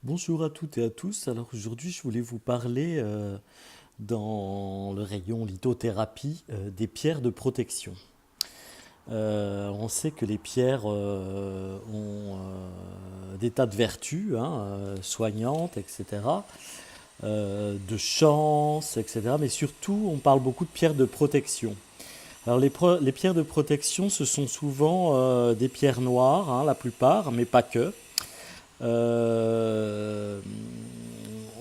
Bonjour à toutes et à tous. Alors aujourd'hui, je voulais vous parler dans le rayon lithothérapie des pierres de protection. On sait que les pierres ont des tas de vertus soignantes, etc., de chance, etc. Mais surtout, on parle beaucoup de pierres de protection. Alors les pierres de protection, ce sont souvent des pierres noires, la plupart, mais pas que. Euh,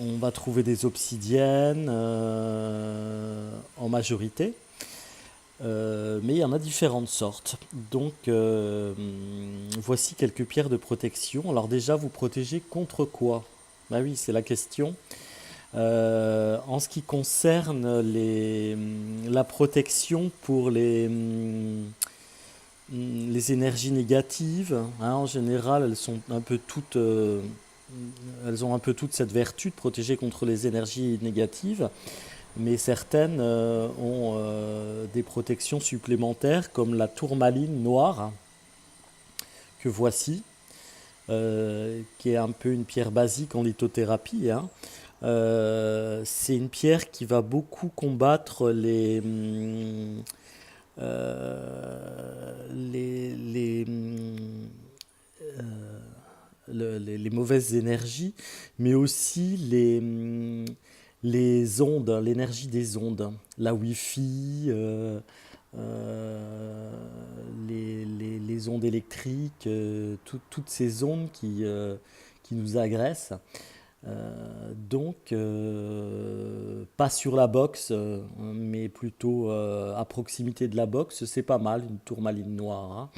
on va trouver des obsidiennes en majorité, mais il y en a différentes sortes. Donc voici quelques pierres de protection. Alors déjà, vous protégez contre quoi? Bah oui, c'est la question. En ce qui concerne la protection pour les énergies négatives, en général, elles ont un peu toute cette vertu de protéger contre les énergies négatives, mais certaines ont des protections supplémentaires, comme la tourmaline noire, que voici, qui est un peu une pierre basique en lithothérapie. C'est une pierre qui va beaucoup combattre les mauvaises énergies, mais aussi les ondes, l'énergie des ondes, la Wi-Fi, euh, les ondes électriques, toutes ces ondes qui nous agressent. Pas sur la boxe, mais plutôt à proximité de la boxe, c'est pas mal, une tourmaline noire.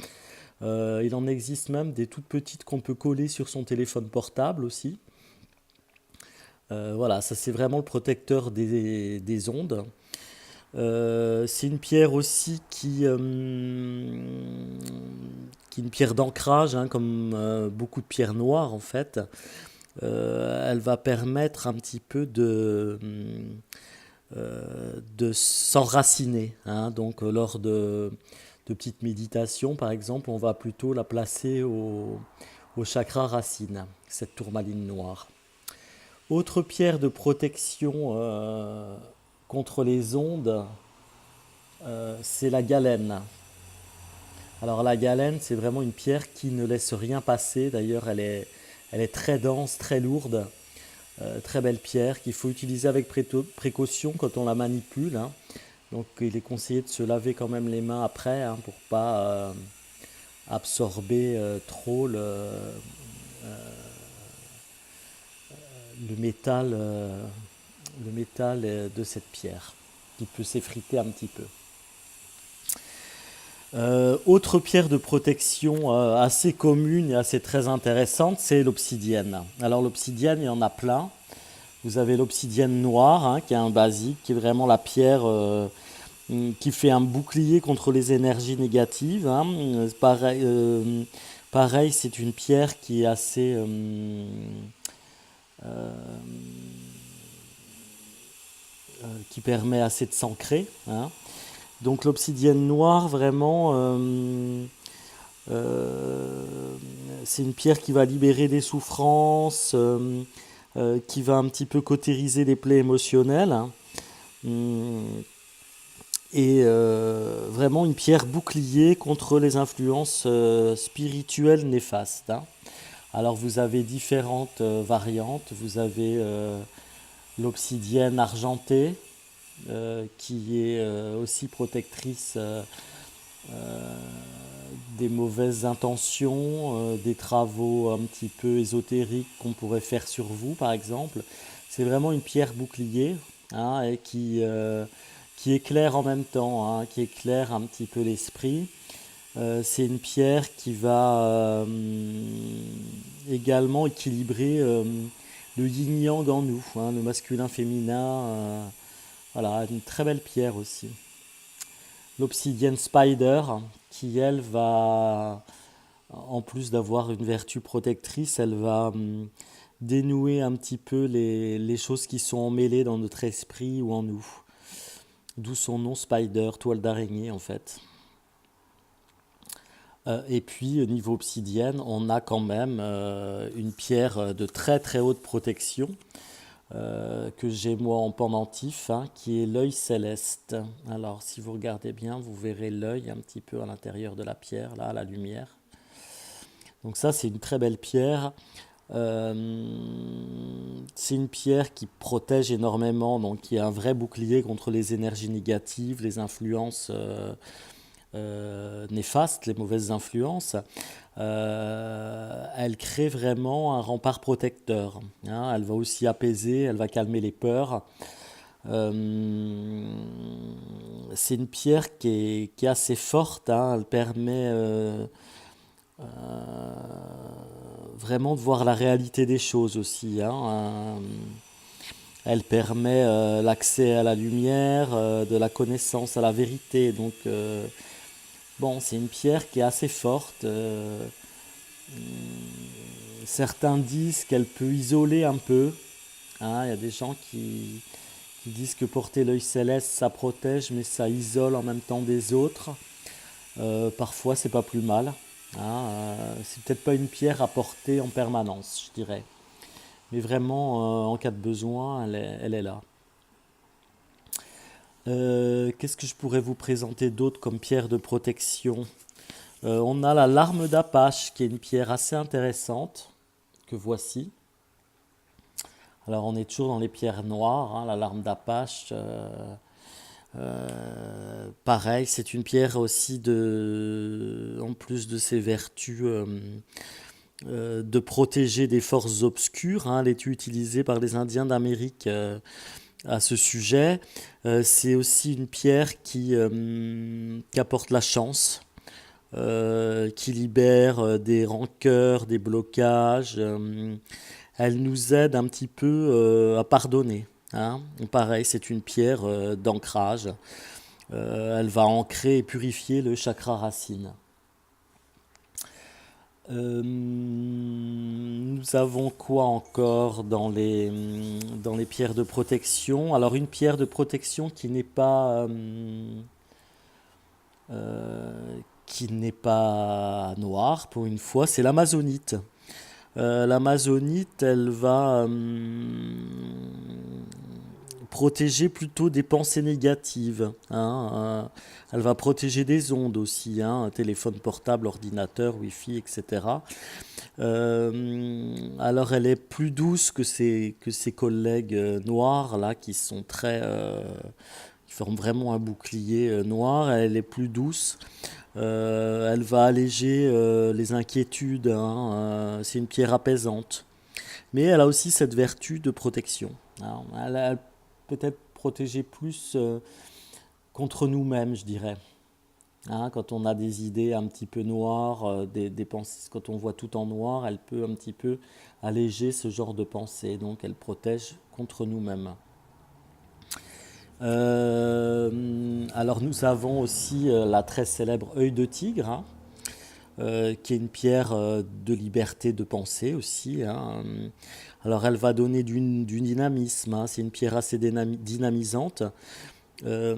Il en existe même des toutes petites qu'on peut coller sur son téléphone portable aussi. Voilà, ça c'est vraiment le protecteur des ondes. C'est une pierre aussi qui est une pierre d'ancrage, comme beaucoup de pierres noires en fait. Elle va permettre un petit peu de s'enraciner. Donc lors de petites méditations par exemple, on va plutôt la placer au chakra racine, cette tourmaline noire. Autre pierre de protection contre les ondes, c'est la galène. Alors la galène, c'est vraiment une pierre qui ne laisse rien passer. D'ailleurs, elle est très dense, très lourde, très belle pierre qu'il faut utiliser avec précaution quand on la manipule. Donc il est conseillé de se laver quand même les mains après pour pas absorber trop le métal, le métal de cette pierre qui peut s'effriter un petit peu. Autre pierre de protection assez commune et assez très intéressante, c'est l'obsidienne. Alors l'obsidienne, il y en a plein. Vous avez l'obsidienne noire, qui est un basique, qui est vraiment la pierre qui fait un bouclier contre les énergies négatives. Pareil, c'est une pierre qui est assez qui permet assez de s'ancrer. Donc l'obsidienne noire, vraiment, c'est une pierre qui va libérer des souffrances, qui va un petit peu cautériser les plaies émotionnelles. Hum, Et vraiment une pierre bouclier contre les influences spirituelles néfastes. Alors vous avez différentes variantes. Vous avez l'obsidienne argentée, qui est aussi protectrice des mauvaises intentions, des travaux un petit peu ésotériques qu'on pourrait faire sur vous, par exemple. C'est vraiment une pierre bouclier, et qui éclaire en même temps, qui éclaire un petit peu l'esprit. C'est une pierre qui va également équilibrer le yin-yang en nous, le masculin-féminin. Voilà, une très belle pierre aussi. L'Obsidian Spider, qui elle va, en plus d'avoir une vertu protectrice, elle va dénouer un petit peu les choses qui sont emmêlées dans notre esprit ou en nous. D'où son nom Spider, toile d'araignée en fait. Et puis, au niveau obsidienne, on a quand même une pierre de très très haute protection que j'ai moi en pendentif, hein, qui est l'œil céleste. Alors, si vous regardez bien, vous verrez l'œil un petit peu à l'intérieur de la pierre, là, à la lumière. Donc ça, c'est une très belle pierre. Euh, c'est une pierre qui protège énormément, donc qui est un vrai bouclier contre les énergies négatives, les influences néfastes, les mauvaises influences. Elle crée vraiment un rempart protecteur, hein. Elle va aussi apaiser, elle va calmer les peurs. Euh, c'est une pierre qui est assez forte, hein. Elle permet vraiment de voir la réalité des choses aussi, hein. Elle permet l'accès à la lumière, de la connaissance à la vérité. Donc, bon, c'est une pierre qui est assez forte. Certains disent qu'elle peut isoler un peu, hein. Il y a des gens qui disent que porter l'œil céleste, ça protège, mais ça isole en même temps des autres. Parfois, c'est pas plus mal, hein. C'est peut-être pas une pierre à porter en permanence, je dirais. Mais vraiment, en cas de besoin, elle est là. Qu'est-ce que je pourrais vous présenter d'autre comme pierre de protection? On a la larme d'Apache, qui est une pierre assez intéressante, que voici. Alors on est toujours dans les pierres noires, hein, la larme d'Apache. Pareil, c'est une pierre aussi en plus de ses vertus de protéger des forces obscures, hein. Elle est utilisée par les Indiens d'Amérique à ce sujet. C'est aussi une pierre qui apporte la chance, qui libère des rancœurs, des blocages. Elle nous aide un petit peu à pardonner, hein. Pareil, c'est une pierre d'ancrage. Elle va ancrer et purifier le chakra racine. Nous avons quoi encore dans les pierres de protection? Alors une pierre de protection qui n'est pas noire pour une fois, c'est l'amazonite. L'amazonite, elle va protéger plutôt des pensées négatives, hein. Elle va protéger des ondes aussi, hein, téléphone portable, ordinateur, wifi, etc. Alors elle est plus douce que ses collègues noirs là qui sont qui forment vraiment un bouclier noir. Elle est plus douce. Elle va alléger les inquiétudes, hein. C'est une pierre apaisante. Mais elle a aussi cette vertu de protection, hein. Elle peut-être protéger plus contre nous-mêmes, je dirais, hein. Quand on a des idées un petit peu noires, des pensées, quand on voit tout en noir, elle peut un petit peu alléger ce genre de pensée. Donc elle protège contre nous-mêmes. Alors nous avons aussi la très célèbre œil de tigre, hein, qui est une pierre de liberté de pensée aussi, hein. Alors elle va donner du dynamisme, hein. C'est une pierre assez dynamisante. Euh,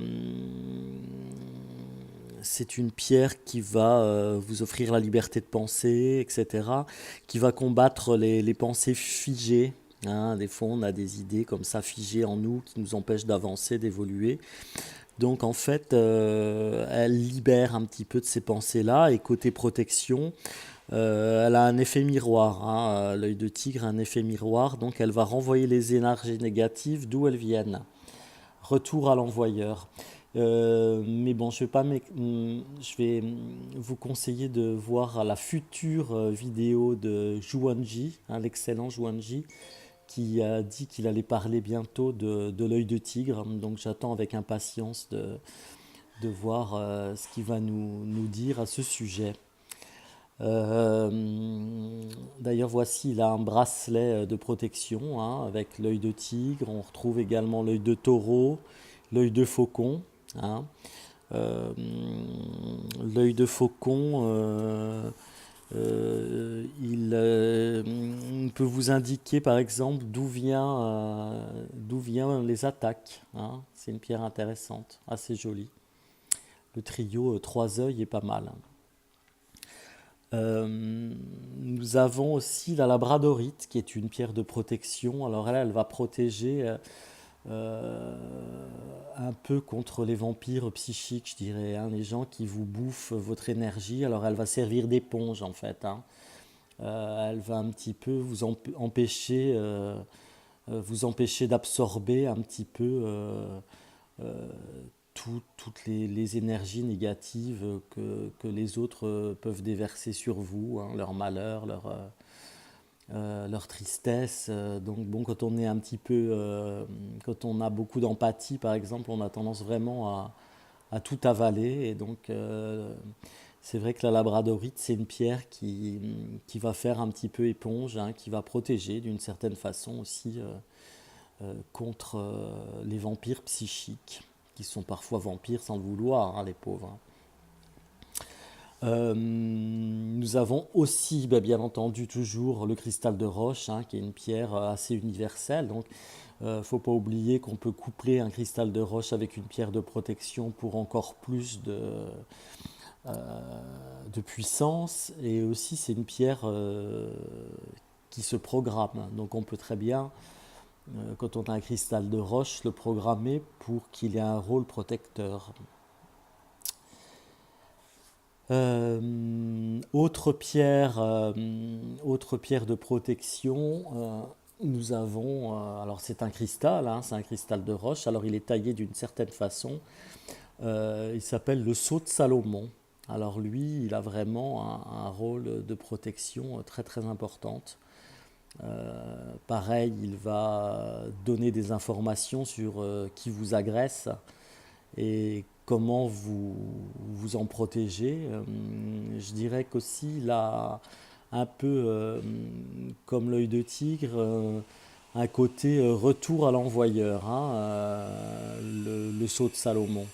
c'est une pierre qui va vous offrir la liberté de penser, etc., qui va combattre les pensées figées, hein. Des fois, on a des idées comme ça figées en nous qui nous empêchent d'avancer, d'évoluer. Donc, en fait, elle libère un petit peu de ces pensées-là. Et côté protection, elle a un effet miroir, hein. L'œil de tigre a un effet miroir. Donc, elle va renvoyer les énergies négatives d'où elles viennent. Retour à l'envoyeur. Mais bon, je vais vous conseiller de voir la future vidéo de Juanji, hein, l'excellent Juanji, qui a dit qu'il allait parler bientôt de l'œil de tigre. Donc j'attends avec impatience de voir ce qu'il va nous dire à ce sujet. D'ailleurs, voici là un bracelet de protection, hein, avec l'œil de tigre. On retrouve également l'œil de taureau, l'œil de faucon, hein. Euh, L'œil de faucon, il peut vous indiquer par exemple d'où vient les attaques, hein. C'est une pierre intéressante, assez jolie. Le trio trois œils est pas mal. Nous avons aussi la labradorite, qui est une pierre de protection. Alors elle va protéger un peu contre les vampires psychiques, je dirais, hein, les gens qui vous bouffent votre énergie. Alors elle va servir d'éponge en fait, hein. Elle va un petit peu vous empêcher d'absorber un petit peu toutes les énergies négatives que les autres peuvent déverser sur vous, hein, leur malheur, leur tristesse. Donc bon, quand on est un petit peu, quand on a beaucoup d'empathie, par exemple, on a tendance vraiment à tout avaler. Et donc, c'est vrai que la labradorite, c'est une pierre qui va faire un petit peu éponge, hein, qui va protéger d'une certaine façon aussi contre les vampires psychiques, qui sont parfois vampires sans le vouloir, hein, les pauvres, hein. Nous avons aussi, ben, bien entendu, toujours le cristal de roche, hein, qui est une pierre assez universelle. Donc, faut pas oublier qu'on peut coupler un cristal de roche avec une pierre de protection pour encore plus de puissance. Et aussi, c'est une pierre qui se programme. Donc, on peut très bien, quand on a un cristal de roche, le programmer pour qu'il ait un rôle protecteur. Autre pierre de protection, nous avons, alors c'est un cristal, hein, c'est un cristal de roche, alors il est taillé d'une certaine façon, il s'appelle le sceau de Salomon. Alors lui, il a vraiment un rôle de protection très très importante. Pareil, il va donner des informations sur qui vous agresse et comment vous en protéger. Je dirais qu'aussi, là, un peu comme l'œil de tigre, un côté retour à l'envoyeur, hein, le sceau de Salomon.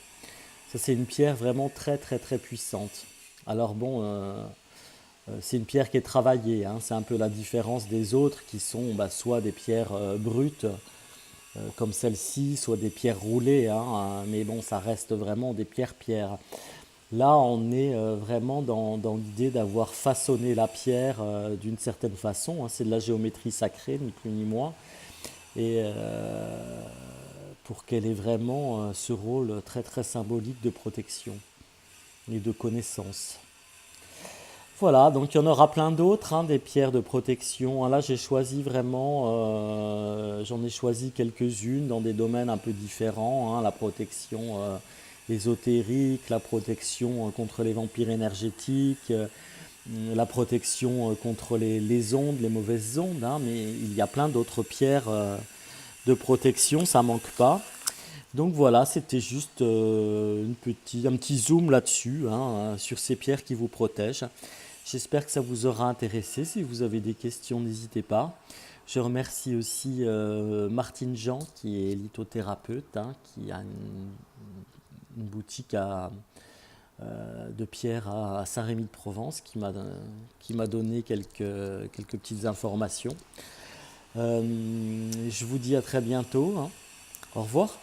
Ça, c'est une pierre vraiment très, très, très puissante. Alors bon, c'est une pierre qui est travaillée, hein, c'est un peu la différence des autres qui sont bah, soit des pierres brutes, comme celle-ci, soit des pierres roulées, hein, mais bon, ça reste vraiment des pierres-pierres. Là, on est vraiment dans l'idée d'avoir façonné la pierre d'une certaine façon, hein, c'est de la géométrie sacrée, ni plus ni moins, et pour qu'elle ait vraiment ce rôle très très symbolique de protection et de connaissance. Voilà, donc il y en aura plein d'autres, hein, des pierres de protection. Ah, là, j'ai choisi vraiment, j'en ai choisi quelques-unes dans des domaines un peu différents, hein, la protection ésotérique, la protection contre les vampires énergétiques, la protection contre les ondes, les mauvaises ondes, hein, mais il y a plein d'autres pierres de protection, ça manque pas. Donc voilà, c'était juste un petit zoom là-dessus, hein, sur ces pierres qui vous protègent. J'espère que ça vous aura intéressé. Si vous avez des questions, n'hésitez pas. Je remercie aussi Martine Jean, qui est lithothérapeute, hein, qui a une boutique de pierres à Saint-Rémy-de-Provence, qui m'a donné quelques petites informations. Je vous dis à très bientôt, hein. Au revoir.